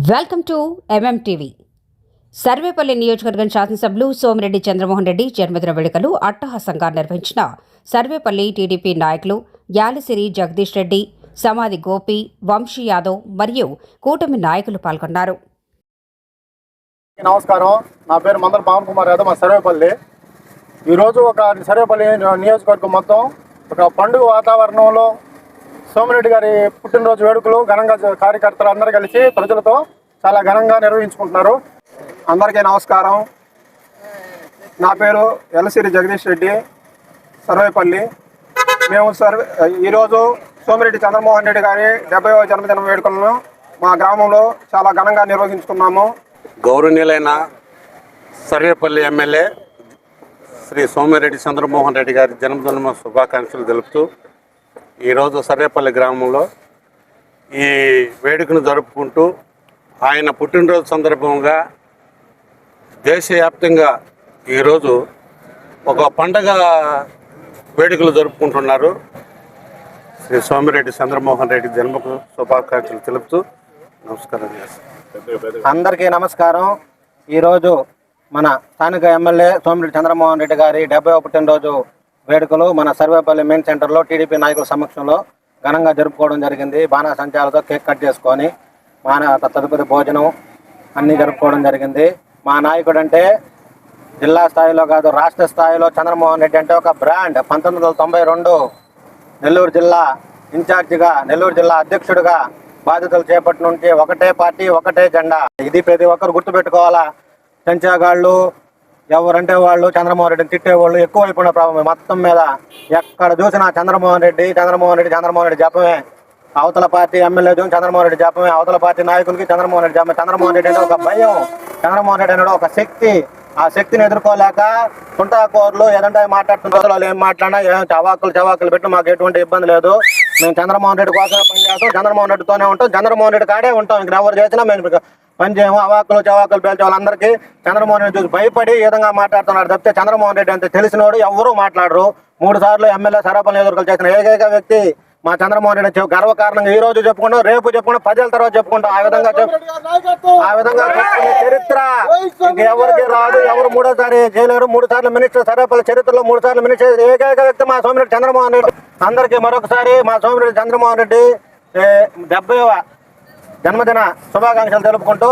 Welcome to ఎంఎంటీవీ. Sarvepalli నియోజకవర్గం శాసనసభ్యులు సోమిరెడ్డి చంద్రమోహన్ రెడ్డి జన్మదిన వేడుకలు అట్టహాసంగా నిర్వహించిన సర్వేపల్లి టీడీపీ నాయకులు యాలసిరి జగదీష్ రెడ్డి, సమాధి గోపి, వంశీ యాదవ్ మరియు కూటమి నాయకులు పాల్గొన్నారు. నమస్కారం, నా పేరు మందల పవన్ కుమార్ యాదవ్. మా సర్వేపల్లి ఈరోజు సర్వేపల్లి నియోజకవర్గం మొత్తం ఒక పండుగ వాతావరణంలో సోమిరెడ్డి గారి పుట్టినరోజు వేడుకలు ఘనంగా కార్యకర్తలు అందరూ కలిసి ప్రజలతో చాలా ఘనంగా నిర్వహించుకుంటున్నారు. అందరికీ నమస్కారం. నా పేరు యాలసిరి జగదీష్ రెడ్డి, సర్వేపల్లి. మేము ఈరోజు సోమిరెడ్డి చంద్రమోహన్ రెడ్డి గారి 70వ జన్మదిన వేడుకలను మా గ్రామంలో చాలా ఘనంగా నిర్వహించుకున్నాము. గౌరవనీయులైన సర్వేపల్లి ఎమ్మెల్యే శ్రీ సోమిరెడ్డి చంద్రమోహన్ రెడ్డి గారి జన్మదిన శుభాకాంక్షలు తెలుపుతూ ఈరోజు సర్వేపల్లి గ్రామంలో ఈ వేడుకను జరుపుకుంటూ ఆయన పుట్టినరోజు సందర్భంగా దేశవ్యాప్తంగా ఈరోజు ఒక పండగ వేడుకలు జరుపుకుంటున్నారు. శ్రీ సోమిరెడ్డి చంద్రమోహన్ రెడ్డి జన్మకు శుభాకాంక్షలు తెలుపుతూ నమస్కారం చేస్తాను. అందరికీ నమస్కారం. ఈరోజు మన స్థానిక ఎమ్మెల్యే సోమిరెడ్డి చంద్రమోహన్ రెడ్డి గారి 70వ పుట్టినరోజు వేడుకలు మన సర్వేపల్లి మెయిన్ సెంటర్లో టీడీపీ నాయకుల సమక్షంలో ఘనంగా జరుపుకోవడం జరిగింది. బాణాసంచాలతో కేక్ కట్ చేసుకొని తదుపరి భోజనం అన్నీ జరుపుకోవడం జరిగింది. మా నాయకుడు అంటే జిల్లా స్థాయిలో కాదు, రాష్ట్ర స్థాయిలో చంద్రమోహన్ రెడ్డి అంటే ఒక బ్రాండ్. 1992 నెల్లూరు జిల్లా ఇన్ఛార్జిగా, నెల్లూరు జిల్లా అధ్యక్షుడిగా బాధ్యతలు చేపట్టి నుండి ఒకటే పార్టీ ఒకటే జెండా. ఇది ప్రతి ఒక్కరు గుర్తుపెట్టుకోవాలా. చెంచాగాళ్ళు ఎవరంటే వాళ్ళు చంద్రమోహన్ రెడ్డిని తిట్టేవాళ్ళు ఎక్కువైపోయిన ప్రభావం. మొత్తం మీద ఎక్కడ చూసినా చంద్రమోహన్ రెడ్డి జపమే. అవతల పార్టీ ఎమ్మెల్యే చంద్రమోహన్ రెడ్డి జపమే, అవతల పార్టీ నాయకులకి చంద్రమోహన్ రెడ్డి జపమే. చంద్రమోహన్ రెడ్డి అంటే ఒక భయం, చంద్రమోహన్ రెడ్డి అనేది ఒక శక్తి. ఆ శక్తిని ఎదుర్కోలేక తుంటాకోర్లు ఏదంటే మాట్లాడుతున్న వాళ్ళు ఏం మాట్లాడినా చవాకులు పెట్టి మాకు ఎటువంటి ఇబ్బంది లేదు. మేము చంద్రమోహన్ రెడ్డి కోసమే పనిచేస్తాం, చంద్రమోహన్ రెడ్డితోనే ఉంటాం, చంద్రమోహన్ రెడ్డి కాడే ఉంటాం. ఇక్కడ ఎవరు చేసినా మేము పనిచేయము. చవాకులు పేల్చే వాళ్ళందరికీ చంద్రమోహన్ రెడ్డి చూసి భయపడి ఈ విధంగా మాట్లాడుతున్నాడు తప్పితే చంద్రమోహన్ రెడ్డి అంతే తెలిసినోడు ఎవరూ మాట్లాడరు. 3 సార్లు ఎమ్మెల్యే సర్వేపల్లి నియోజకవర్గం చేసిన ఏకైక వ్యక్తి మా చంద్రమోహన్ రెడ్డి. గర్వకారణంగా ఈ రోజు చెప్పుకుంటాం, రేపు చెప్పుకుంటాం, 10 ఏళ్ళ తర్వాత చెప్పుకుంటాం. ఆ విధంగా చరిత్ర ఇంకెవరికి రాదు. ఎవరు 3వ సారి చేయలేరు. 3 సార్లు మినిస్టర్, సర్వేపల్లి చరిత్రలో 3 సార్లు మినిస్టర్ ఏకైక వ్యక్తి మా సోమిరెడ్డి చంద్రమోహన్ రెడ్డి. అందరికీ మరొకసారి మా సోమిరెడ్డి చంద్రమోహన్ రెడ్డి 70వ జన్మదిన శుభాకాంక్షలు తెలుపుకుంటూ